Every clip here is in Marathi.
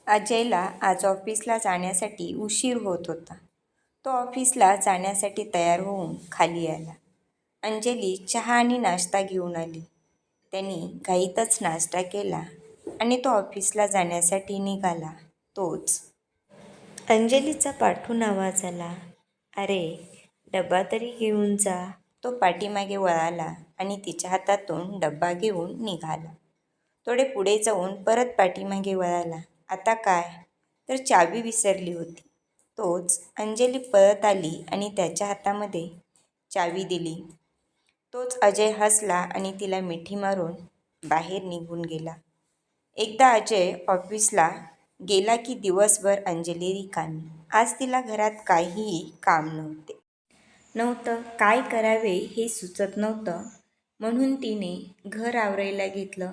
अजयला आज ऑफिसला जाण्यासाठी उशीर होत होता. तो ऑफिसला जाण्यासाठी तयार होऊन खाली आला. अंजली चहा आणि नाश्ता घेऊन आली. त्यांनी घाईतच नाश्ता केला आणि तो ऑफिसला जाण्यासाठी निघाला. तोच अंजलीचा पाठून आवाज आला, "अरे, डब्बा तरी घेऊन जा." तो पाठीमागे वळाला आणि तिच्या हातातून डब्बा घेऊन निघाला. थोडे पुढे जाऊन परत पाठीमागे वळाला. आता काय, तर चावी विसरली होती. तोच अंजली पळत आली आणि त्याच्या हातामध्ये चावी दिली. तोच अजय हसला आणि तिला मिठी मारून बाहेर निघून गेला. एकदा अजय ऑफिसला गेला की दिवसभर अंजली रिकामी. आज तिला घरात काहीही काम नव्हतं. काय करावे हे सुचत नव्हतं, म्हणून तिने घर आवरायला घेतलं.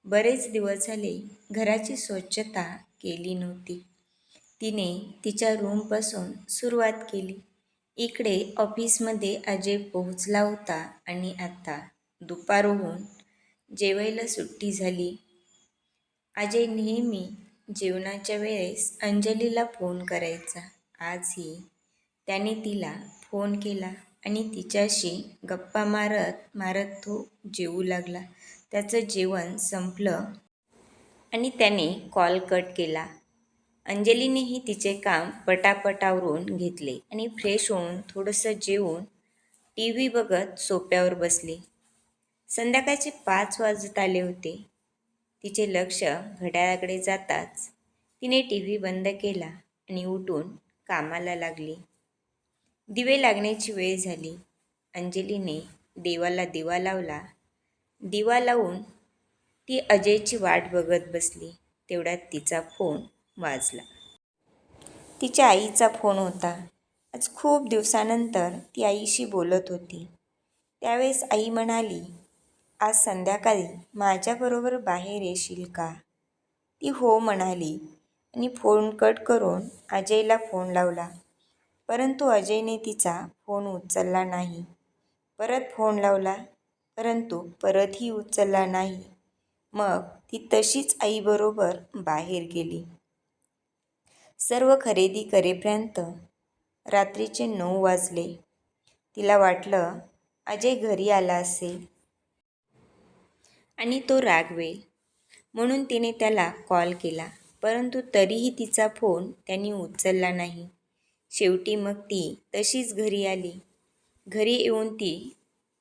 बरेच दिवस झाले घराची स्वच्छता केली नव्हती. तिने तिच्या रूमपासून सुरुवात केली. इकडे ऑफिसमध्ये अजय पोहोचला होता आणि आता दुपार होऊन जेवायला सुट्टी झाली. अजय नेहमी जेवणाच्या वेळेस अंजलीला फोन करायचा. आजही त्याने तिला फोन केला आणि तिच्याशी गप्पा मारत मारत तो जेवू लागला. त्याचं जेवण संपलं आणि त्याने कॉल कट केला. अंजलीनेही तिचे काम पटापट आवरून घेतले आणि फ्रेश होऊन थोडंसं जेवून टी व्ही बघत सोफ्यावर बसली. संध्याकाळचे 5 वाजत आले होते. तिचे लक्ष घड्याळाकडे जाताच तिने टी व्ही बंद केला आणि उठून कामाला लागली. दिवे लागण्याची वेळ झाली. अंजलीने देवाला दिवा लावला. दिवा लावून ती अजयची वाट बघत बसली. तेवढ्यात तिचा फोन वाजला. तिच्या आईचा फोन होता. आज खूप दिवसानंतर ती आईशी बोलत होती. त्यावेळेस आई म्हणाली, "आज संध्याकाळी माझ्याबरोबर बाहेर येशील का?" ती हो म्हणाली आणि फोन कट करून अजयला फोन लावला. परंतु अजयने तिचा फोन उचलला नाही. परत फोन लावला, परंतु परतही उचलला नाही. मग ती तशीच आईबरोबर बाहेर गेली. सर्व खरेदी करेपर्यंत रात्रीचे 9 वाजले. तिला वाटलं अजय घरी आला असेल आणि तो रागवेल, म्हणून तिने त्याला कॉल केला. परंतु तरीही तिचा फोन त्यांनी उचलला नाही. शेवटी मग ती तशीच घरी आली. घरी येऊन ती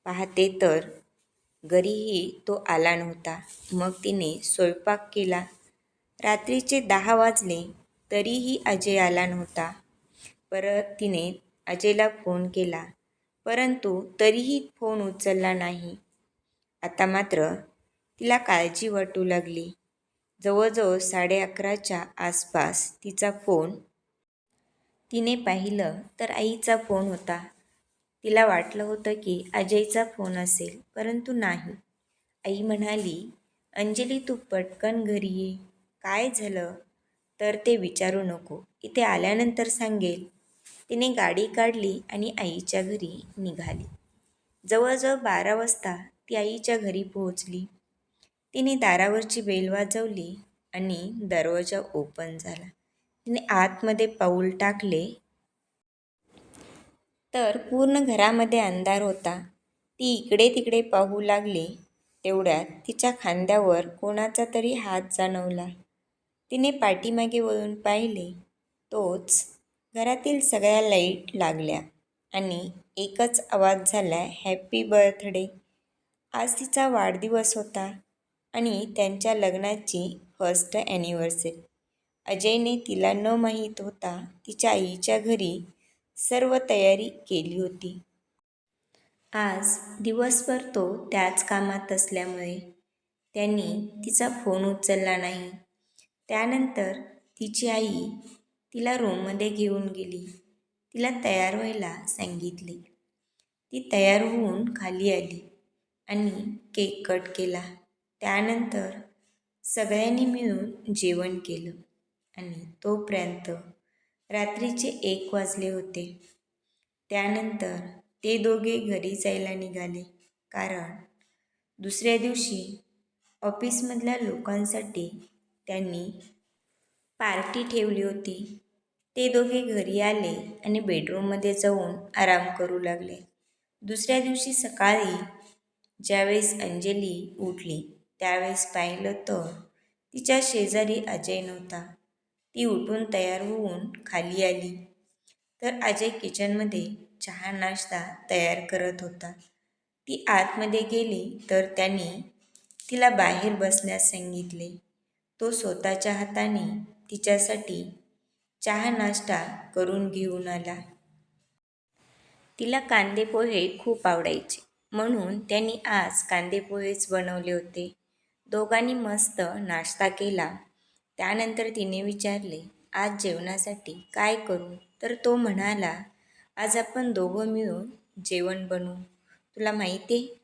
पाहते तर घरीही तो आला नव्हता. मग तिने स्वयंपाक केला. रात्रीचे 10 वाजले तरीही अजय आला नव्हता. परत तिने अजयला फोन केला, परंतु तरीही फोन उचलला नाही. आता मात्र तिला काळजी वाटू लागली. जवळजवळ 11:30च्या आसपास तिचा फोन तिने पाहिलं तर आईचा फोन होता. तिला वाटलं होतं की अजयचा फोन असेल, परंतु नाही. आई म्हणाली, "अंजली, तू पटकन घरी ये. काय झालं तर ते विचारू नको. इथे आल्यानंतर सांगेल." तिने गाडी काढली आणि आईच्या घरी निघाली. जवळजवळ 12 वाजता ती आईच्या घरी पोहोचली. तिने दारावरची बेल वाजवली आणि दरवाजा ओपन झाला. तिने आतमध्ये पाऊल टाकले तर पूर्ण घरामध्ये अंधार होता. ती इकडे तिकडे पाहू लागली. तेवढ्यात तिच्या खांद्यावर कोणाचा तरी हात जाणवला. तिने पाठीमागे वळून पाहिले. तोच घरातील सगळ्या लाईट लागल्या आणि एकच आवाज झाला, "हॅपी बर्थडे." आज तिचा वाढदिवस होता आणि त्यांच्या लग्नाची फर्स्ट ॲनिव्हर्सरी. अजयने तिला न माहीत होता तिच्या आईच्या घरी सर्व तयारी केली होती. आज दिवसभर तो त्याच कामात असल्यामुळे त्यांनी तिचा फोन उचलला नाही. त्यानंतर तिची आई तिला रूममध्ये घेऊन गेली. तिला तयार व्हायला सांगितले. ती तयार होऊन खाली आली आणि केक कट केला. त्यानंतर सगळ्यांनी मिळून जेवण केलं आणि तोपर्यंत रात्रीचे 1 वाजले होते. त्यानंतर ते दोघे घरी जायला निघाले, कारण दुसऱ्या दिवशी ऑफिसमधल्या लोकांसाठी त्यांनी पार्टी ठेवली होती. ते दोघे घरी आले आणि बेडरूममध्ये जाऊन आराम करू लागले. दुसऱ्या दिवशी सकाळी ज्यावेळेस अंजली उठली त्यावेळेस पाहिलं तर तिच्या शेजारी अजय नव्हता. ती उठून तयार होऊन खाली आली तर अजय किचनमध्ये चहा नाश्ता तयार करत होता. ती आतमध्ये गेली तर त्यांनी तिला बाहेर बसण्यास सांगितले. तो स्वतःच्या हाताने तिच्यासाठी चहा नाश्ता करून घेऊन आला. तिला कांदेपोहे खूप आवडायचे म्हणून त्यांनी आज कांदेपोहेच बनवले होते. दोघांनी मस्त नाश्ता केला. त्यानंतर तिने विचारले, आज जेवणासाठी काय करू? तर तो म्हणाला, आज आपण दोघं मिळून जेवण बनवू. तुला माहिती आहे,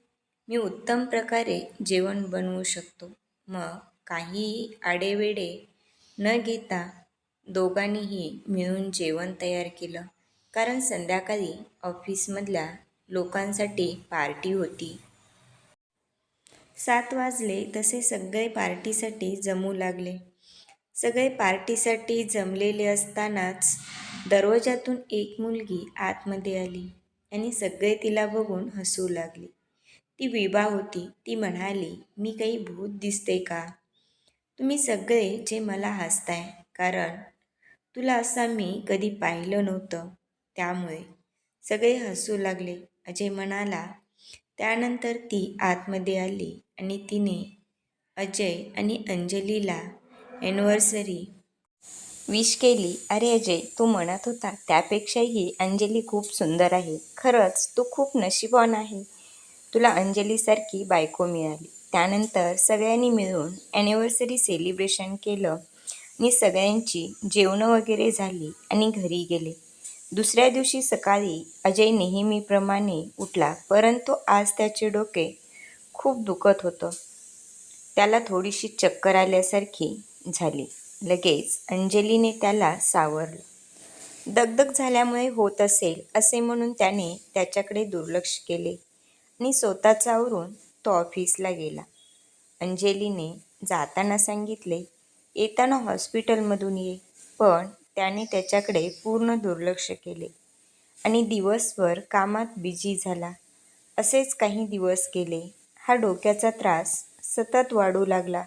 मी उत्तम प्रकारे जेवण बनवू शकतो. मग काहीही आडेवेडे न घेता दोघांनीही मिळून जेवण तयार केलं. कारण संध्याकाळी ऑफिसमधल्या लोकांसाठी पार्टी होती. 7 वाजले तसे सगळे पार्टीसाठी जमू लागले. सगळे पार्टीसाठी जमलेले असतानाच दरवाजातून एक मुलगी आतमध्ये आली आणि सगळे तिला बघून हसू लागले. ती विभा होती. ती म्हणाली, मी काही भूत दिसते का? तुम्ही सगळे जे मला हसताय कारण तुला असा मी कधी पाहिलं नव्हतं त्यामुळे. सगळे हसू लागले. अजय म्हणाला. त्यानंतर ती आतमध्ये आली आणि तिने अजय आणि अंजलीला ॲनिव्हर्सरी विश केली. अरे अजय, तू म्हणत होता त्यापेक्षाही अंजली खूप सुंदर आहे. खरंच तू खूप नशीबवान आहे. तुला अंजलीसारखी बायको मिळाली. त्यानंतर सगळ्यांनी मिळून ॲनिव्हर्सरी सेलिब्रेशन केलं आणि सगळ्यांची जेवणं वगैरे झाली आणि घरी गेले. दुसऱ्या दिवशी सकाळी अजय नेहमीप्रमाणे उठला, परंतु आज त्याचे डोके खूप दुखत होतं. त्याला थोडीशी चक्कर आल्यासारखी झाली. लगेच अंजलीने त्याला सावरलं. दगदग झाल्यामुळे होत असेल असे म्हणून त्याने त्याच्याकडे दुर्लक्ष केले आणि स्वतःच आवरून तो ऑफिसला गेला. अंजलीने जाताना सांगितले, येताना हॉस्पिटलमधून ये. पण त्याने त्याच्याकडे पूर्ण दुर्लक्ष केले आणि दिवसभर कामात बिझी झाला. असेच काही दिवस गेले. हा डोक्याचा त्रास सतत वाढू लागला.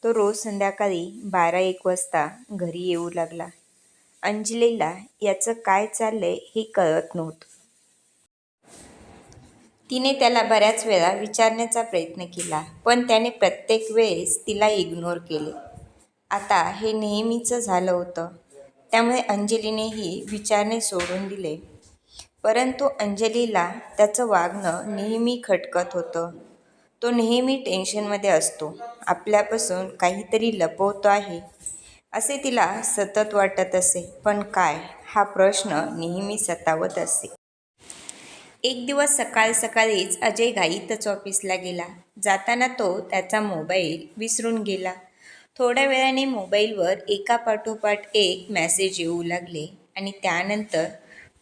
तो रोज संध्याकाळी 12-1 वाजता घरी येऊ लागला. अंजलीला याचं काय चाललंय हे कळत नव्हतं. तिने त्याला बऱ्याच वेळा विचारण्याचा प्रयत्न केला, पण त्याने प्रत्येक वेळेस तिला इग्नोर केले. आता हे नेहमीचं झालं होतं. त्यामुळे अंजलीनेही विचारणे सोडून दिले. परंतु अंजलीला त्याचं वागणं नेहमी खटकत होतं. तो नेहमी टेन्शनमध्ये असतो. आपल्यापासून काहीतरी लपवतो आहे असे तिला सतत वाटत असे. पण काय, हा प्रश्न नेहमी सतावत असे. एक दिवस सकाळ सकाळीच अजय घाईतच ऑफिसला गेला. जाताना तो त्याचा मोबाईल विसरून गेला. थोड्या वेळाने मोबाईलवर एकापाठोपाठ एक मेसेज येऊ लागले आणि त्यानंतर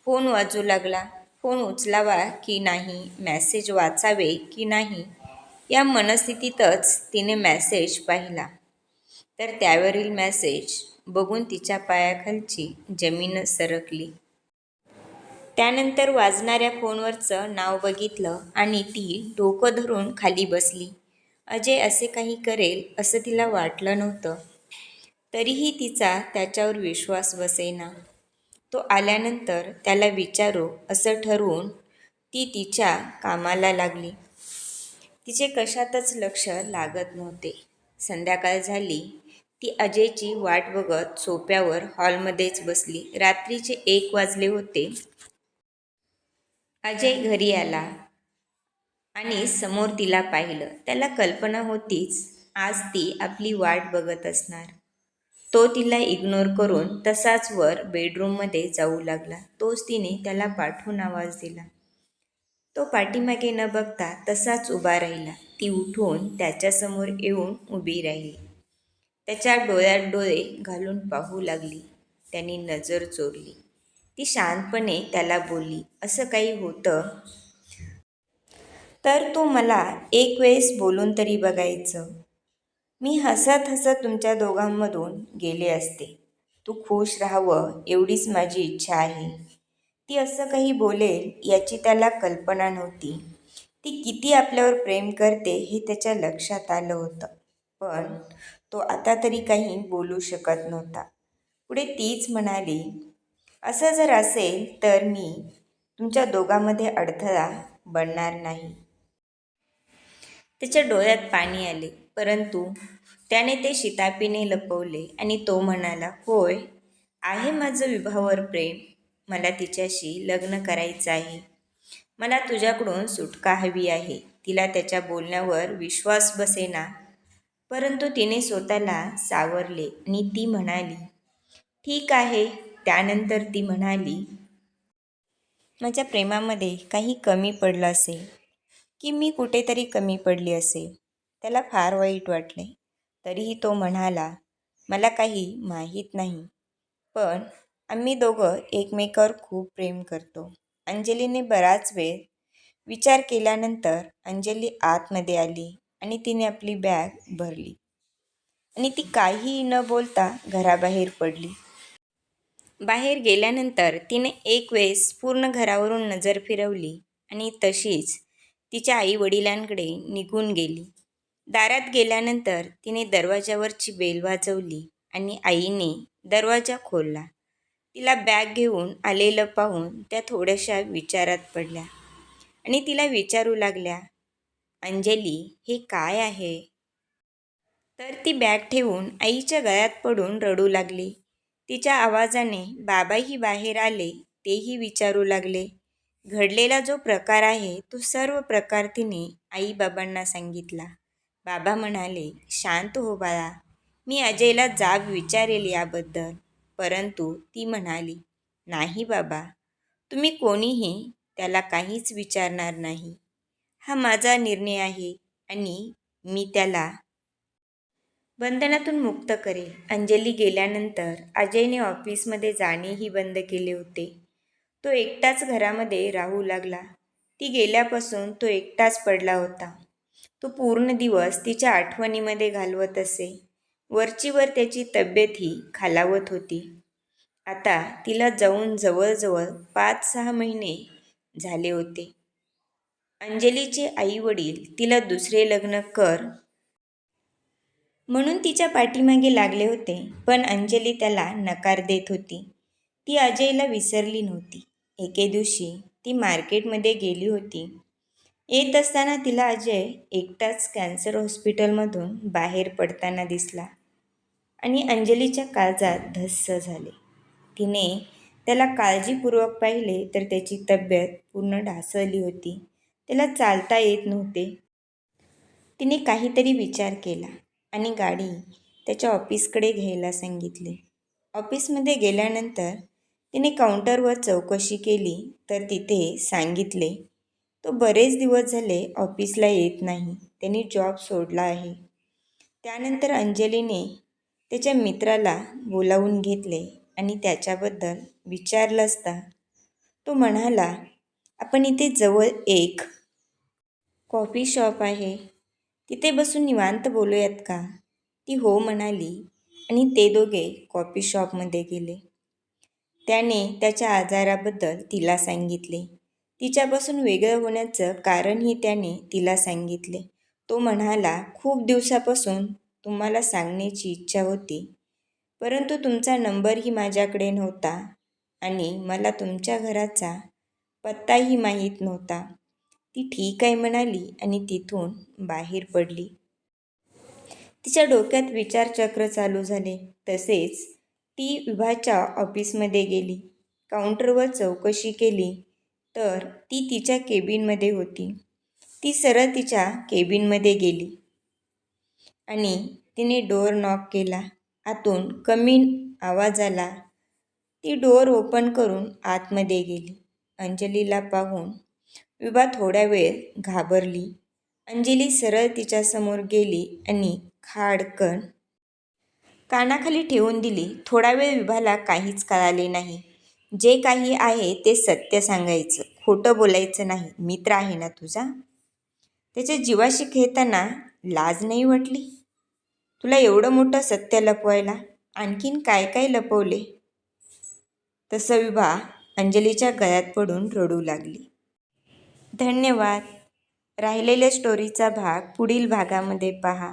फोन वाजू लागला. फोन उचलावा की नाही, मेसेज वाचावे की नाही या मनस्थितीतच तिने मेसेज पाहिला. तर त्यावरील मेसेज बघून तिच्या पायाखालची जमीनच सरकली. त्यानंतर वाजणाऱ्या फोनवरचं नाव बघितलं आणि ती डोकं धरून खाली बसली. अजय असे काही करेल असं तिला वाटलं नव्हतं. तरीही तिचा त्याच्यावर विश्वास बसेना. तो आल्यानंतर त्याला विचारू असं ठरवून ती तिच्या कामाला लागली. तिचे कशातच लक्ष लागत नव्हते. संध्याकाळ झाली. ती अजयची वाट बघत सोफ्यावर हॉलमध्येच बसली. रात्रीचे 1 वाजले होते. अजय घरी आला आणि समोर तिला पाहिलं. त्याला कल्पना होतीच आज ती आपली वाट बघत असणार. तो तिला इग्नोर करून तसाच वर बेडरूममध्ये जाऊ लागला. तोच तिने त्याला पाठवून आवाज दिला. तो पाठीमागे न बघता तसाच उभा राहिला. ती उठून त्याच्यासमोर येऊन उभी राहिली. त्याच्या डोळ्यात डोळे घालून पाहू लागली. त्याने नजर चोरली. ती शांतपणे त्याला बोलली, असं काही होतं तर तू मला एक वेळेस बोलून तरी बघायचं. मी हसत हसत तुमच्या दोघांमधून गेले असते. तू खुश राहावं एवढीच माझी इच्छा आहे. ती असं काही बोलेल याची त्याला कल्पना नव्हती. ती किती आपल्यावर प्रेम करते हे त्याच्या लक्षात आलं होतं. पण तो आता तरी काही बोलू शकत नव्हता. पुढे तीच म्हणाली, असं जर असेल तर मी तुमच्या दोघांमध्ये अडथळा बनणार नाही. त्याच्या डोळ्यात पाणी आले, परंतु त्याने ते शितापीने लपवले आणि तो म्हणाला, होय, आहे माझं विभावर प्रेम. मला तिच्याशी लग्न करायचं आहे. मला तुझ्याकडून सुटका हवी आहे. तिला त्याच्या बोलण्यावर विश्वास बसेना, परंतु तिने स्वतःला सावरले आणि ती म्हणाली, ठीक आहे. त्यानंतर ती म्हणाली, माझ्या प्रेमामध्ये काही कमी पडलं असेल, की मी कुठेतरी कमी पडली असेल. त्याला फार वाईट वाटले. तरीही तो म्हणाला, मला काही माहीत नाही, पण आम्ही दोघं एकमेकावर खूप प्रेम करतो. अंजलीने बराच वेळ विचार केल्यानंतर अंजली आतमध्ये आली आणि तिने आपली बॅग भरली आणि ती काहीही न बोलता घराबाहेर पडली. बाहेर गेल्यानंतर तिने एक वेळेस पूर्ण घरावरून नजर फिरवली आणि तशीच तिच्या आई-वडिलांकडे निघून गेली. दारात गेल्यानंतर तिने दरवाजावरची बेल वाजवली आणि आईने दरवाजा खोलला. तिला बॅग घेऊन आलेलं पाहून त्या थोड्याशा विचारात पडल्या आणि तिला विचारू लागल्या, अंजली, हे काय आहे? तर ती बॅग ठेवून आईच्या गळ्यात पडून रडू लागली. तिच्या आवाजाने बाबाही बाहेर आले. तेही विचारू लागले. घडलेला जो प्रकार आहे तो सर्व प्रकार तिने आई-बाबांना सांगितला. बाबा म्हणाले, शांत हो बाळा, मी अजयला जाब विचारेल याबद्दल. परंतु ती म्हणाली, नाही बाबा, तुम्ही कोणीही त्याला काहीच विचारणार नाही. हा माझा निर्णय आहे आणि मी त्याला बंधनातून मुक्त करेल. अंजली गेल्यानंतर अजयने ऑफिसमध्ये जाणेही बंद केले होते. तो एकटाच घरामध्ये राहू लागला. ती गेल्यापासून तो एकटाच पडला होता. तो पूर्ण दिवस तिच्या आठवणीमध्ये घालवत असे. वरचीवर त्याची तब्येतही खालावत होती. आता तिला जाऊन जवळजवळ 5-6 महिने झाले होते. अंजलीचे आई-वडील तिला दुसरे लग्न कर म्हणून तिच्या पाठीमागे लागले होते, पण अंजली त्याला नकार देत होती. ती अजयला विसरली नव्हती. एके दिवशी ती मार्केटमध्ये गेली होती. येत असताना तिला अजय एकटाच कॅन्सर हॉस्पिटलमधून बाहेर पडताना दिसला आणि अंजलीच्या काळजात धस्स झाले. तिने त्याला काळजीपूर्वक पाहिले तर त्याची तब्येत पूर्ण ढासळली होती. त्याला चालता येत नव्हते. तिने काहीतरी विचार केला आणि गाडी त्याच्या ऑफिसकडे घ्यायला सांगितली. ऑफिसमध्ये गेल्यानंतर तिने काउंटरवर चौकशी केली तर तिथे सांगितले, तो बरेच दिवस झाले ऑफिसला येत नाही. त्यांनी जॉब सोडला आहे. त्यानंतर अंजलीने त्याच्या मित्राला बोलावून घेतले आणि त्याच्याबद्दल विचारलं असता तो म्हणाला, आपण इथे जवळ एक कॉफी शॉप आहे, तिथे बसून निवांत बोलूयात का? ती हो म्हणाली आणि ते दोघे कॉफी शॉपमध्ये गेले. त्याने त्याच्या आजाराबद्दल तिला सांगितले. तिच्यापासून वेगळं होण्याचं कारणही त्याने तिला सांगितले. तो म्हणाला, खूप दिवसापासून तुम्हाला सांगण्याची इच्छा होती, परंतु तुमचा नंबरही माझ्याकडे नव्हता आणि मला तुमच्या घराचा पत्ताही माहीत नव्हता. ती ठीक आहे म्हणाली आणि तिथून बाहेर पडली. तिच्या डोक्यात विचारचक्र चालू झाले. तसेच ती विभाच्या ऑफिसमध्ये गेली. काउंटरवर चौकशी केली तर ती तिच्या केबिनमध्ये होती. ती सरळ तिच्या केबिनमध्ये गेली आणि तिने डोअर नॉक केला. आतून कमी आवाज आला. ती डोअर ओपन करून आतमध्ये गेली. अंजलीला पाहून विभा थोड्या वेळ घाबरली. अंजली सरळ तिच्यासमोर गेली आणि खाडकन कानाखाली ठेवून दिली. थोडा वेळ विभाला काहीच कळाले नाही. जे काही आहे ते सत्य सांगायचं, खोटं बोलायचं नाही. मित्र आहे ना तुझा? त्याच्या जीवाशी खेळताना लाज नाही वाटली? तुला एवढं मोठं सत्य लपवायला आणखीन काय काय लपवले? तसं विभा अंजलीच्या गळ्यात पडून रडू लागली. धन्यवाद. राहिलेल्या स्टोरीचा भाग पुढील भागामध्ये पहा.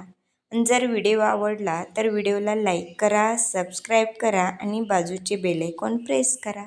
जर व्हिडिओ आवडला तर व्हिडिओला लाईक करा, सबस्क्राईब करा आणि बाजूचे बेल आयकॉन प्रेस करा.